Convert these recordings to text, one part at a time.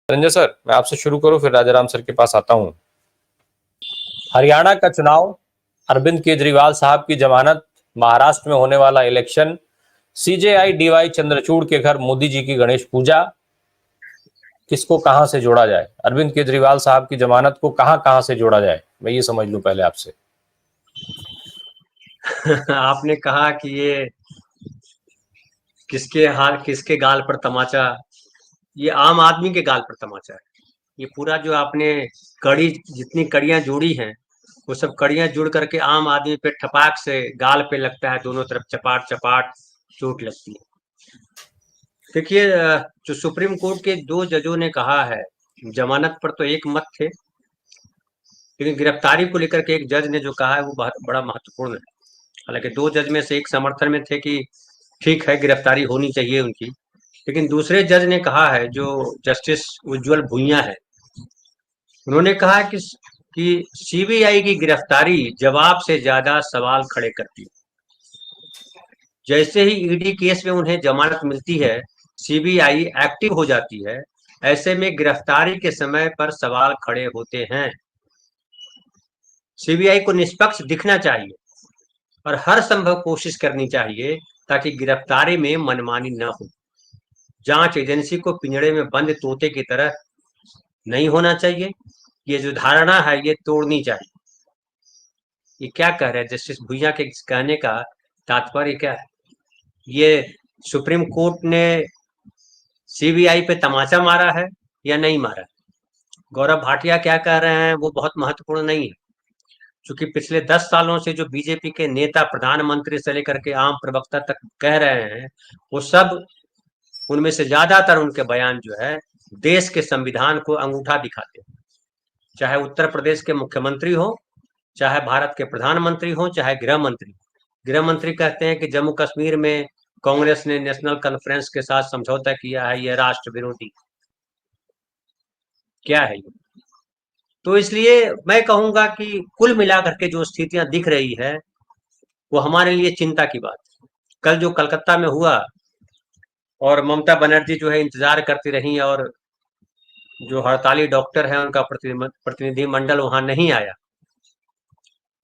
Ranjan sir, मैं आपसे शुरू करूं फिर राजाराम सर के पास आता हूं। हरियाणा का चुनाव, अरविंद केजरीवाल साहब की जमानत, महाराष्ट्र में होने वाला इलेक्शन, सीजेआई डीवाई चंद्रचूड़ के घर मोदी जी की गणेश पूजा, किसको कहां से जोड़ा जाए? अरविंद केजरीवाल साहब की जमानत को कहां कहां से जोड़ा जाए, मैं ये समझ लूं पहले आपसे। आपने कहा कि ये किसके गाल पर तमाचा। ये आम आदमी के गाल पर तमाचा है। ये पूरा जो आपने कड़ी जितनी कड़ियां जोड़ी हैं, वो सब कड़ियां जुड़ करके आम आदमी पे ठपाक से गाल पे लगता है। दोनों तरफ चपाट चपाट चोट लगती है। देखिए, जो सुप्रीम कोर्ट के दो जजों ने कहा है, जमानत पर तो एक मत थे, लेकिन गिरफ्तारी को लेकर के एक जज ने जो कहा है वो बहुत बड़ा महत्वपूर्ण है। हालांकि दो जज में से एक समर्थन में थे कि ठीक है, गिरफ्तारी होनी चाहिए उनकी, लेकिन दूसरे जज ने कहा है, जो जस्टिस उज्जवल भुइयां है, उन्होंने कहा कि सीबीआई की गिरफ्तारी जवाब से ज्यादा सवाल खड़े करती है। जैसे ही ईडी केस में उन्हें जमानत मिलती है, सीबीआई एक्टिव हो जाती है, ऐसे में गिरफ्तारी के समय पर सवाल खड़े होते हैं। सीबीआई को निष्पक्ष दिखना चाहिए और हर संभव कोशिश करनी चाहिए ताकि गिरफ्तारी में मनमानी न हो। जांच एजेंसी को पिंजड़े में बंद तोते की तरह नहीं होना चाहिए। ये जो धारणा है, ये तोड़नी चाहिए। ये क्या कह रहे हैं जस्टिस भुइयां के कहने का तात्पर्य क्या है? ये सुप्रीम कोर्ट ने सीबीआई पे तमाचा मारा है या नहीं मारा? गौरव भाटिया क्या कह रहे हैं वो बहुत महत्वपूर्ण नहीं है, क्योंकि पिछले 10 सालों से जो बीजेपी के नेता प्रधानमंत्री से लेकर के आम प्रवक्ता तक कह रहे हैं, वो सब, उनमें से ज्यादातर उनके बयान जो है देश के संविधान को अंगूठा दिखाते हैं। चाहे उत्तर प्रदेश के मुख्यमंत्री हो, चाहे भारत के प्रधानमंत्री हो, चाहे गृह मंत्री कहते हैं कि जम्मू कश्मीर में कांग्रेस ने नेशनल कॉन्फ्रेंस के साथ समझौता किया है, यह राष्ट्र विरोधी। क्या है ये? तो इसलिए मैं कहूंगा कि कुल मिलाकर के जो स्थितियां दिख रही है, वो हमारे लिए चिंता की बात है। कल जो कलकत्ता में हुआ, और ममता बनर्जी जो है इंतजार करती रही, और जो हड़ताली डॉक्टर है उनका प्रतिनिधि मंडल वहां नहीं आया,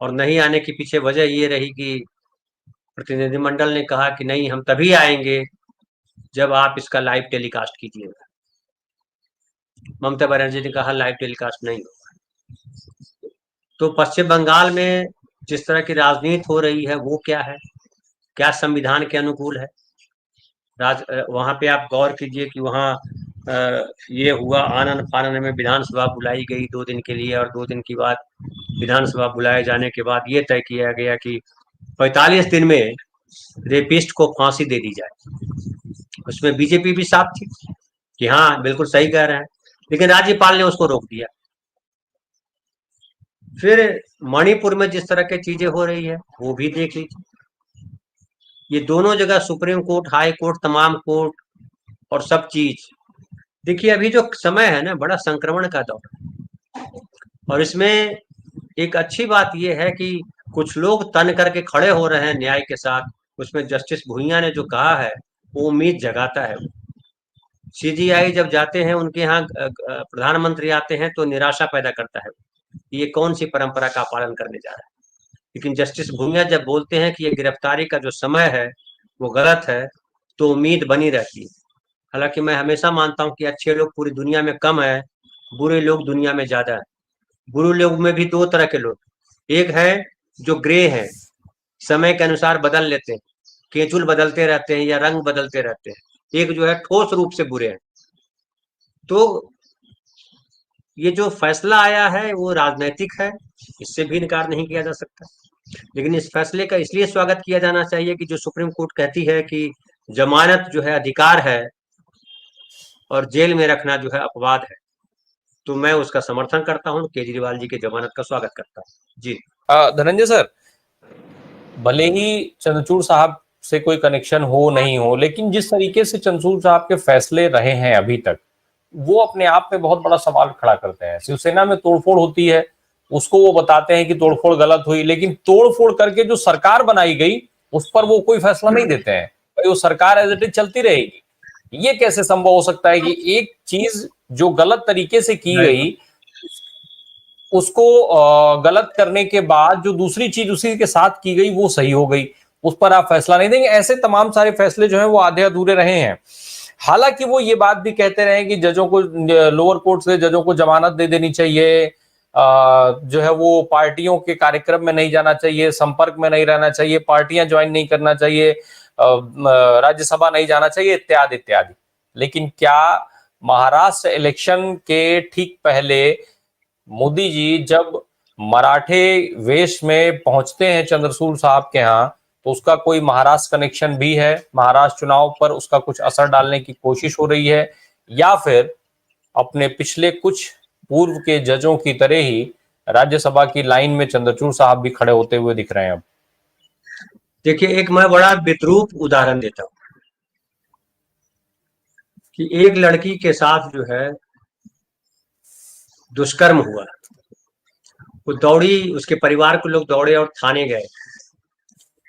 और नहीं आने के पीछे वजह ये रही कि प्रतिनिधिमंडल ने कहा कि नहीं, हम तभी आएंगे जब आप इसका लाइव टेलीकास्ट कीजिएगा। ममता बनर्जी ने कहा लाइव टेलीकास्ट नहीं होगा। तो पश्चिम बंगाल में जिस तरह की राजनीति हो रही है, वो क्या है? क्या संविधान के अनुकूल है? वहां पे आप गौर कीजिए कि वहां ये हुआ, आनन फानन में विधानसभा बुलाई गई 2 दिन के लिए, और 2 दिन के बाद विधानसभा बुलाए जाने के बाद ये तय किया गया कि 45 दिन में रेपिस्ट को फांसी दे दी जाए। उसमें बीजेपी भी साथ थी कि हाँ, बिल्कुल सही कह रहे हैं, लेकिन राज्यपाल ने उसको रोक दिया। फिर मणिपुर में जिस तरह की चीजें हो रही है, वो भी देख लीजिए। ये दोनों जगह सुप्रीम कोर्ट, हाई कोर्ट, तमाम कोर्ट और सब चीज। देखिए, अभी जो समय है ना, बड़ा संक्रमण का दौर है, और इसमें एक अच्छी बात यह है कि कुछ लोग तन करके खड़े हो रहे हैं न्याय के साथ। उसमें जस्टिस भुइयां ने जो कहा है, वो उम्मीद जगाता है। सीजीआई जब जाते हैं, उनके यहाँ प्रधानमंत्री आते हैं, तो निराशा पैदा करता है। ये कौन सी परंपरा का पालन करने जा रहा है? लेकिन जस्टिस भुइयां जब बोलते हैं कि ये गिरफ्तारी का जो समय है वो गलत है, तो उम्मीद बनी रहती है। हालांकि मैं हमेशा मानता हूं कि अच्छे लोग पूरी दुनिया में कम है, बुरे लोग दुनिया में ज्यादा है। बुरे लोग में भी 2 तरह के लोग, एक है जो ग्रे हैं, समय के अनुसार बदल लेते हैं, केचुल बदलते रहते हैं या रंग बदलते रहते हैं। एक जो है ठोस रूप से बुरे हैं। तो ये जो फैसला आया है वो राजनैतिक है, इससे भी इनकार नहीं किया जा सकता, लेकिन इस फैसले का इसलिए स्वागत किया जाना चाहिए कि जो सुप्रीम कोर्ट कहती है कि जमानत जो है अधिकार है और जेल में रखना जो है अपवाद है, तो मैं उसका समर्थन करता हूं। केजरीवाल जी के जमानत का स्वागत करता हूं जी। धनंजय सर, भले ही चंद्रचूड़ साहब से कोई कनेक्शन हो नहीं हो, लेकिन जिस तरीके से चंद्रचूड़ साहब के फैसले रहे हैं अभी तक, वो अपने आप में बहुत बड़ा सवाल खड़ा करते हैं। शिवसेना में तोड़फोड़ होती है, उसको वो बताते हैं कि तोड़फोड़ गलत हुई, लेकिन तोड़फोड़ करके जो सरकार बनाई गई उस पर वो कोई फैसला नहीं देते हैं। भाई वो सरकार एज इट इज चलती रहेगी। ये कैसे संभव हो सकता है कि एक चीज जो गलत तरीके से की गई उसको गलत करने के बाद जो दूसरी चीज उसी के साथ की गई वो सही हो गई, उस पर आप फैसला नहीं देंगे? ऐसे तमाम सारे फैसले जो हैं वो आधे अधूरे रहे हैं। हालांकि वो ये बात भी कहते रहे कि जजों को, लोअर कोर्ट से जजों को जमानत दे देनी चाहिए, जो है वो पार्टियों के कार्यक्रम में नहीं जाना चाहिए, संपर्क में नहीं रहना चाहिए, पार्टियां ज्वाइन नहीं करना चाहिए, राज्यसभा नहीं जाना चाहिए, इत्यादि इत्यादि। लेकिन क्या महाराष्ट्र इलेक्शन के ठीक पहले मोदी जी जब मराठे वेश में पहुंचते हैं चंद्रचूड़ साहब के यहाँ, तो उसका कोई महाराष्ट्र कनेक्शन भी है? महाराष्ट्र चुनाव पर उसका कुछ असर डालने की कोशिश हो रही है, या फिर अपने पिछले कुछ पूर्व के जजों की तरह ही राज्यसभा की लाइन में चंद्रचूड़ साहब भी खड़े होते हुए दिख रहे हैं? अब देखिए, एक मैं बड़ा विद्रूप उदाहरण देता हूँ कि एक लड़की के साथ जो है दुष्कर्म हुआ, वो दौड़ी, उसके परिवार के लोग दौड़े और थाने गए।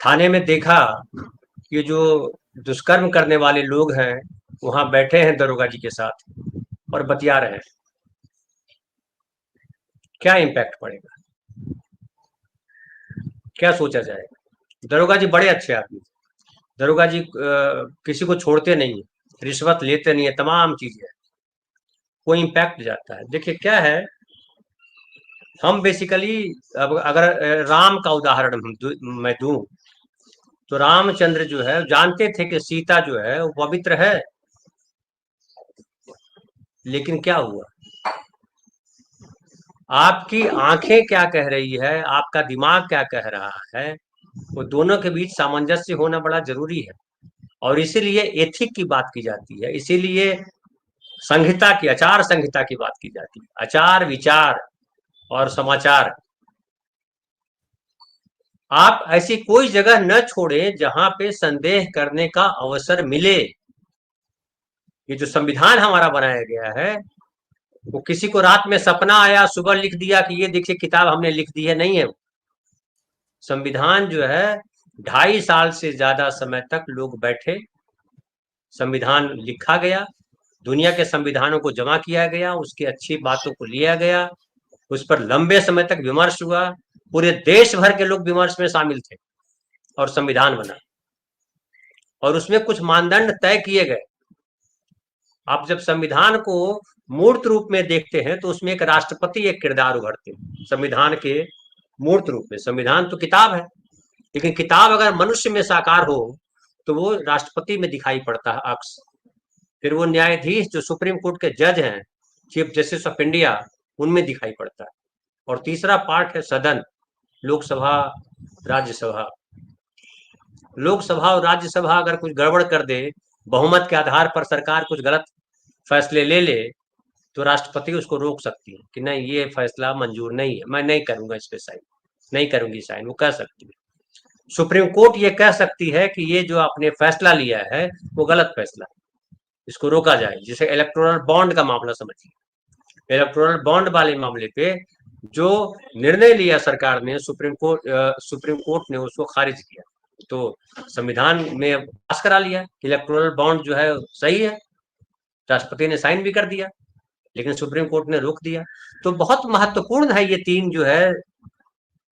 थाने में देखा कि जो दुष्कर्म करने वाले लोग हैं वहां बैठे हैं दरोगा जी के साथ और बतिया रहे हैं। क्या इम्पैक्ट पड़ेगा, क्या सोचा जाएगा? दरोगा जी बड़े अच्छे आदमी, दरोगा जी किसी को छोड़ते नहीं है, रिश्वत लेते नहीं है, तमाम चीजें, कोई इम्पैक्ट जाता है। देखिए क्या है, हम बेसिकली, अब अगर राम का उदाहरण मैं दूं, तो रामचंद्र जो है जानते थे कि सीता जो है वो पवित्र है, लेकिन क्या हुआ? आपकी आंखें क्या कह रही है, आपका दिमाग क्या कह रहा है, वो दोनों के बीच सामंजस्य होना बड़ा जरूरी है। और इसीलिए एथिक की बात की जाती है, इसीलिए संहिता की, आचार संहिता की बात की जाती है। आचार, विचार और समाचार, आप ऐसी कोई जगह न छोड़े जहां पे संदेह करने का अवसर मिले। ये जो संविधान हमारा बनाया गया है, वो किसी को रात में सपना आया, सुबह लिख दिया कि ये देखिए किताब हमने लिख दी है, नहीं है। संविधान जो है 2.5 साल से ज्यादा समय तक लोग बैठे, संविधान लिखा गया, दुनिया के संविधानों को जमा किया गया, उसकी अच्छी बातों को लिया गया, उस पर लंबे समय तक विमर्श हुआ, पूरे देश भर के लोग विमर्श में शामिल थे और संविधान बना, और उसमें कुछ मानदंड तय किए गए। आप जब संविधान को मूर्त रूप में देखते हैं तो उसमें एक राष्ट्रपति एक किरदार उभरते हैं संविधान के मूर्त रूप में। संविधान तो किताब है, लेकिन किताब अगर मनुष्य में साकार हो तो वो राष्ट्रपति में दिखाई पड़ता है अक्स। फिर वो न्यायाधीश जो सुप्रीम कोर्ट के जज हैं, चीफ जस्टिस ऑफ इंडिया, उनमें दिखाई पड़ता है। और तीसरा पार्ट है सदन, लोकसभा, राज्यसभा। लोकसभा और राज्यसभा अगर कुछ गड़बड़ कर दे, बहुमत के आधार पर सरकार कुछ गलत फैसले ले ले, तो राष्ट्रपति उसको रोक सकती है कि नहीं, ये फैसला मंजूर नहीं है, मैं नहीं करूंगा इस पे साइन, नहीं करूंगी साइन, वो कह सकती है। सुप्रीम कोर्ट ये कह सकती है कि ये जो आपने फैसला लिया है वो गलत फैसला है, इसको रोका जाए। जैसे इलेक्टोरल बॉन्ड का मामला समझिए, इलेक्टोरल बॉन्ड वाले मामले पे जो निर्णय लिया सरकार ने, सुप्रीम कोर्ट ने उसको खारिज किया, तो संविधान में पास करा लिया, इलेक्टोरल बॉन्ड जो है सही है, राष्ट्रपति ने साइन भी कर दिया, लेकिन सुप्रीम कोर्ट ने रोक दिया। तो बहुत महत्वपूर्ण है ये तीन जो है,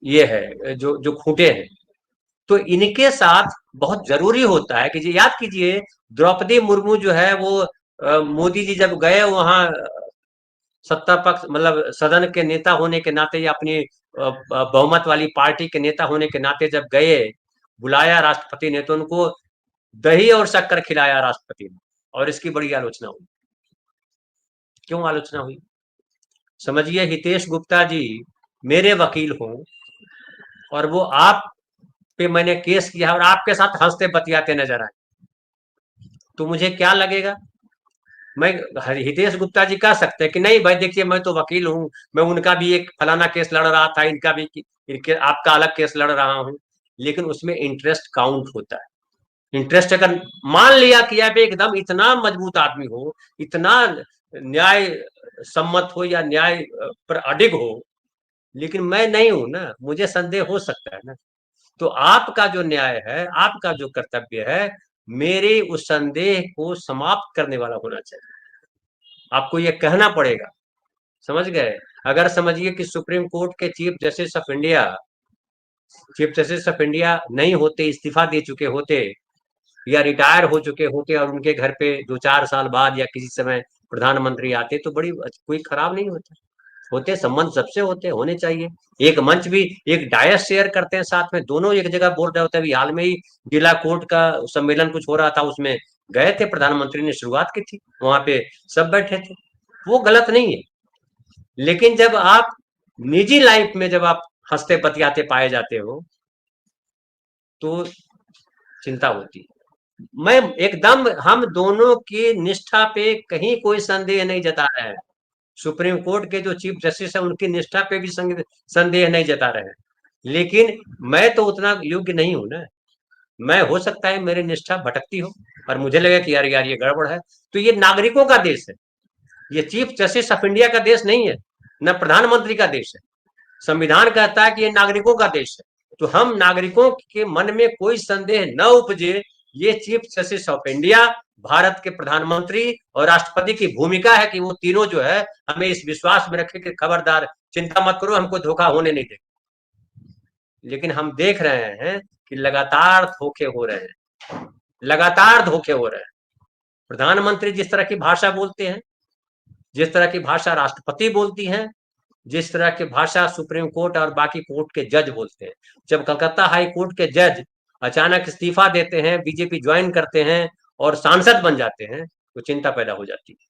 ये है जो जो खूंटे हैं। तो इनके साथ बहुत जरूरी होता है कि जी याद कीजिए, द्रौपदी मुर्मू जो है वो मोदी जी जब गए वहां, सत्ता पक्ष मतलब सदन के नेता होने के नाते या अपनी बहुमत वाली पार्टी के नेता होने के नाते जब गए, बुलाया राष्ट्रपति ने, तो उनको दही और शक्कर खिलाया राष्ट्रपति ने, और इसकी बड़ी आलोचना हुई। क्यों आलोचना हुई? समझिए, हितेश गुप्ता जी मेरे वकील हों और वो आप पे मैंने केस किया और आपके साथ हंसते बतियाते नजर आए, तो मुझे क्या लगेगा? मैं, हितेश गुप्ता जी कह सकते हैं कि नहीं भाई देखिए मैं तो वकील हूं, मैं उनका भी एक फलाना केस लड़ रहा था, इनका भी, इनके आपका अलग केस लड़ रहा हूं, लेकिन उसमें इंटरेस्ट काउंट होता है। इंटरेस्ट अगर मान लिया कि आप एकदम इतना मजबूत आदमी हो, इतना न्याय सम्मत हो या न्याय पर अडिग हो, लेकिन मैं नहीं हूं ना, मुझे संदेह हो सकता है ना। तो आपका जो न्याय है, आपका जो कर्तव्य है, मेरे उस संदेह को समाप्त करने वाला होना चाहिए। आपको यह कहना पड़ेगा, समझ गए? अगर समझिए कि सुप्रीम कोर्ट के चीफ जस्टिस ऑफ इंडिया नहीं होते, इस्तीफा दे चुके होते या रिटायर हो चुके होते और उनके घर पे 2-4 साल बाद या किसी समय प्रधानमंत्री आते तो बड़ी कोई खराब नहीं होता। होते, संबंध सबसे होने चाहिए। एक मंच भी, एक डायस शेयर करते हैं साथ में, दोनों एक जगह बोल रहे होते हैं। अभी हाल में ही जिला कोर्ट का सम्मेलन कुछ हो रहा था, उसमें गए थे, प्रधानमंत्री ने शुरुआत की थी, वहां पे सब बैठे थे। वो गलत नहीं है, लेकिन जब आप निजी लाइफ में जब आप हंसते बतियाते पाए जाते हो तो चिंता होती है। मैं एकदम, हम दोनों की निष्ठा पे कहीं कोई संदेह नहीं जता रहे हैं। सुप्रीम कोर्ट के जो चीफ जस्टिस है उनकी निष्ठा पे भी संदेह नहीं जता रहे हैं, लेकिन मैं तो उतना योग्य नहीं हूं ना। मैं, हो सकता है मेरी निष्ठा भटकती हो और मुझे लगे कि यार यार ये गड़बड़ है। तो ये नागरिकों का देश है, ये चीफ जस्टिस ऑफ इंडिया का देश नहीं है, न प्रधानमंत्री का देश है। संविधान कहता है कि ये नागरिकों का देश है, तो हम नागरिकों के मन में कोई संदेह न उपजे, ये chief justice of India, Bharat के प्रधानमंत्री और राष्ट्रपति की भूमिका है कि वो तीनों जो है हमें इस विश्वास में रखे कि खबरदार, चिंता मत करो, हमको धोखा होने नहीं देंगे। लेकिन हम देख रहे हैं कि लगातार धोखे हो रहे हैं, लगातार धोखे हो रहे हैं। प्रधानमंत्री जिस तरह की भाषा बोलते हैं, जिस तरह की भाषा राष्ट्रपति बोलती हैं, जिस तरह की भाषा सुप्रीम कोर्ट और बाकी कोर्ट के जज बोलते हैं। जब कलकत्ता हाई कोर्ट के जज अचानक इस्तीफा देते हैं, बीजेपी ज्वाइन करते हैं और सांसद बन जाते हैं, तो चिंता पैदा हो जाती है।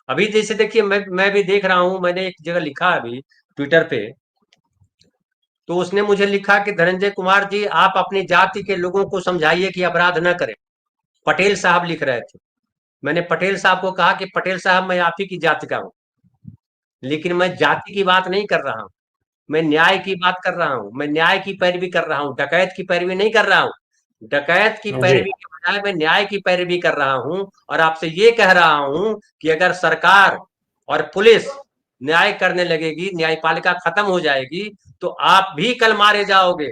अभी जैसे देखिए, मैं भी देख रहा हूं, मैंने एक जगह लिखा अभी ट्विटर पे, तो उसने मुझे लिखा कि धनंजय कुमार जी, आप अपनी जाति के लोगों को समझाइए कि अपराध न करें। पटेल साहब लिख रहे थे। मैंने पटेल साहब को कहा कि पटेल साहब, मैं आप ही की जाति का हूं, लेकिन मैं जाति की बात नहीं कर रहा हूं, मैं न्याय की बात कर रहा हूं। मैं न्याय की पैरवी कर रहा हूं, डकैत की पैरवी नहीं कर रहा हूं। डकैत की जी। पैरवी के बजाय मैं न्याय की पैरवी कर रहा हूं, और आपसे ये कह रहा हूं कि अगर सरकार और पुलिस न्याय करने लगेगी, न्यायपालिका खत्म हो जाएगी, तो आप भी कल मारे जाओगे।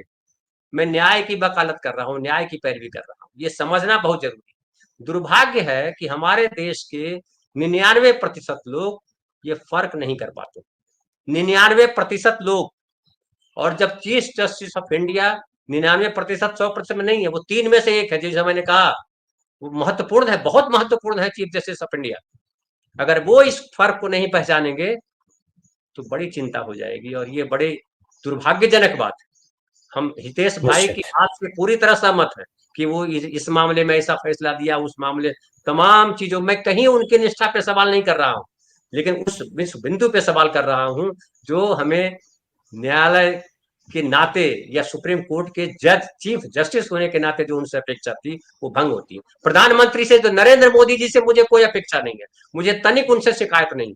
मैं न्याय की वकालत कर रहा हूं, न्याय की पैरवी कर रहा हूं, ये समझना बहुत जरूरी है। दुर्भाग्य है कि हमारे देश के 99% लोग ये फर्क नहीं कर पाते, 99% लोग। और जब चीफ जस्टिस ऑफ इंडिया 99%, 100% में नहीं है, वो 3 में से 1 है, जैसे मैंने कहा, वो महत्वपूर्ण है, बहुत महत्वपूर्ण है चीफ जस्टिस ऑफ इंडिया। अगर वो इस फर्क को नहीं पहचानेंगे तो बड़ी चिंता हो जाएगी, और ये बड़े दुर्भाग्यजनक बात है। हम हितेश भाई की निश्चित। बात से पूरी तरह सहमत है कि वो इस मामले में ऐसा फैसला दिया, उस मामले, तमाम चीजों में कहीं उनकी निष्ठा पे सवाल नहीं कर रहा हूं, लेकिन उस बिंदु पे सवाल कर रहा हूं जो हमें न्यायालय के नाते या सुप्रीम कोर्ट के जज, चीफ जस्टिस होने के नाते जो उनसे अपेक्षा थी वो भंग होती है। प्रधानमंत्री से, तो नरेंद्र मोदी जी से मुझे कोई अपेक्षा नहीं है, मुझे तनिक उनसे शिकायत नहीं।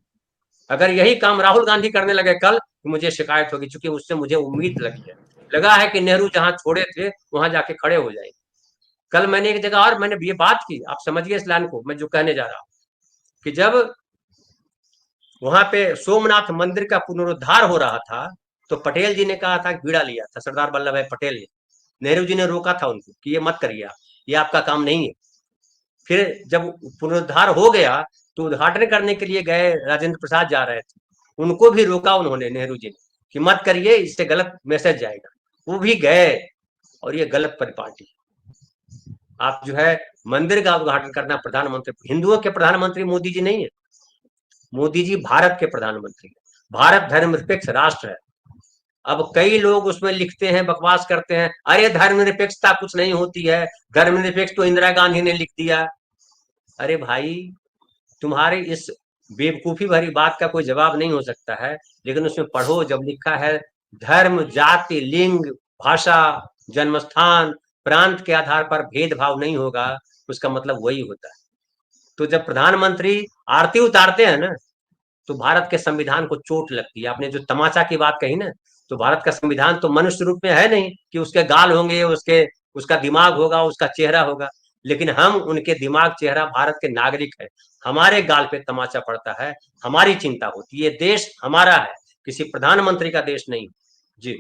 अगर यही काम राहुल गांधी करने लगे कल, तो मुझे शिकायत होगी, क्योंकि उससे मुझे उम्मीद लगी है, लगा है कि नेहरू जहां छोड़े थे वहां जाके खड़े हो जाएंगे। कल मैंने एक जगह और मैंने ये बात की, आप समझिए इस लाइन को मैं जो कहने जा रहा हूं, कि जब वहां पे सोमनाथ मंदिर का पुनरुद्धार हो रहा था, तो पटेल जी ने कहा था, बीड़ा लिया था सरदार वल्लभ भाई पटेल ने, नेहरू जी ने रोका था उनको कि ये मत करिए आप, ये आपका काम नहीं है। फिर जब पुनरुद्धार हो गया तो उद्घाटन करने के लिए गए, राजेंद्र प्रसाद जा रहे थे, उनको भी रोका उन्होंने, नेहरू जी ने, कि मत करिए, इससे गलत मैसेज जाएगा। वो भी गए, और ये गलत परिपाटी। आप जो है मंदिर का उद्घाटन करना, प्रधानमंत्री, हिंदुओं के प्रधानमंत्री मोदी जी नहीं है, मोदी जी भारत के प्रधानमंत्री है। भारत धर्मनिरपेक्ष राष्ट्र है। अब कई लोग उसमें लिखते हैं, बकवास करते हैं, अरे धर्मनिरपेक्षता कुछ नहीं होती है, धर्मनिरपेक्ष तो इंदिरा गांधी ने लिख दिया। अरे भाई, तुम्हारी इस बेवकूफी भरी बात का कोई जवाब नहीं हो सकता है, लेकिन उसमें पढ़ो, जब लिखा है धर्म, जाति, लिंग, भाषा, जन्मस्थान, प्रांत के आधार पर भेदभाव नहीं होगा, उसका मतलब वही होता है। तो जब प्रधानमंत्री आरती उतारते हैं ना, तो भारत के संविधान को चोट लगती है। आपने जो तमाचा की बात कही ना, तो भारत का संविधान तो मनुष्य रूप में है नहीं कि उसके गाल होंगे, उसका दिमाग होगा, उसका चेहरा होगा, लेकिन हम उनके दिमाग, चेहरा, भारत के नागरिक है। हमारे गाल पे तमाचा पड़ता है, हमारी चिंता होती है। ये देश हमारा है, किसी प्रधानमंत्री का देश नहीं। जी।